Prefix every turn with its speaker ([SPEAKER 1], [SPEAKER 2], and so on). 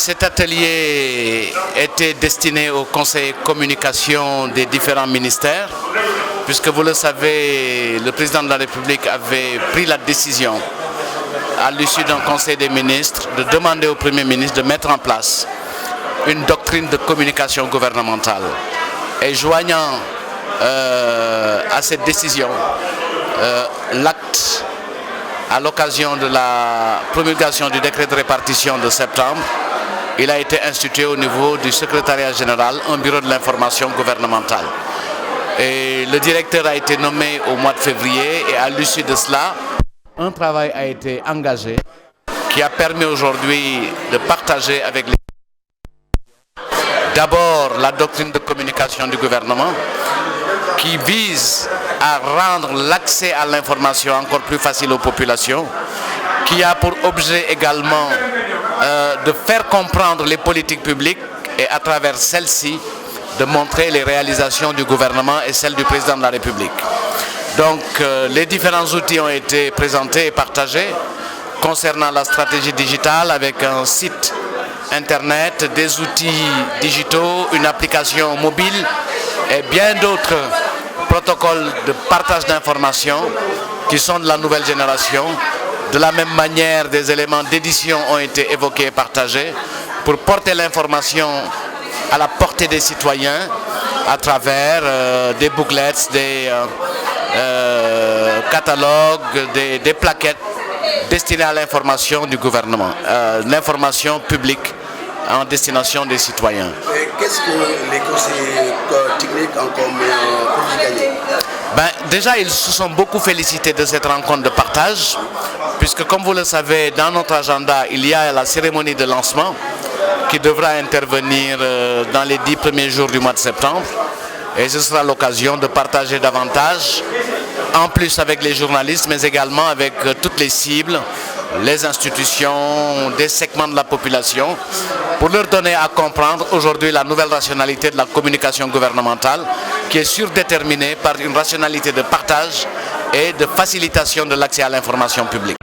[SPEAKER 1] cet atelier était destiné au conseil communication des différents ministères, puisque vous le savez, le président de la République avait pris la décision, à l'issue d'un conseil des ministres, de demander au Premier ministre de mettre en place une doctrine de communication gouvernementale. Et joignant à cette décision l'acte à l'occasion de la promulgation du décret de répartition de septembre, il a été institué au niveau du secrétariat général un bureau de l'information gouvernementale. Et le directeur a été nommé au mois de février et à l'issue de cela, un travail a été engagé qui a permis aujourd'hui de partager avec les... D'abord, la doctrine de communication du gouvernement qui vise à rendre l'accès à l'information encore plus facile aux populations, qui a pour objet également de faire comprendre les politiques publiques et à travers celles-ci de montrer les réalisations du gouvernement et celles du président de la République. Donc les différents outils ont été présentés et partagés concernant la stratégie digitale avec un site internet, des outils digitaux, une application mobile et bien d'autres protocoles de partage d'informations qui sont de la nouvelle génération. De la même manière, des éléments d'édition ont été évoqués et partagés pour porter l'information à la portée des citoyens à travers des booklets, des catalogues, des plaquettes destinées à l'information du gouvernement, l'information publique en destination des citoyens.
[SPEAKER 2] Qu'est-ce que les conseillers techniques ont comme pour gagner?
[SPEAKER 1] Déjà, ils se sont beaucoup félicités de cette rencontre de partage, puisque comme vous le savez, dans notre agenda, il y a la cérémonie de lancement qui devra intervenir dans les 10 premiers jours du mois de septembre. Et ce sera l'occasion de partager davantage, en plus avec les journalistes, mais également avec toutes les cibles, les institutions, des segments de la population, pour leur donner à comprendre aujourd'hui la nouvelle rationalité de la communication gouvernementale qui est surdéterminée par une rationalité de partage et de facilitation de l'accès à l'information publique.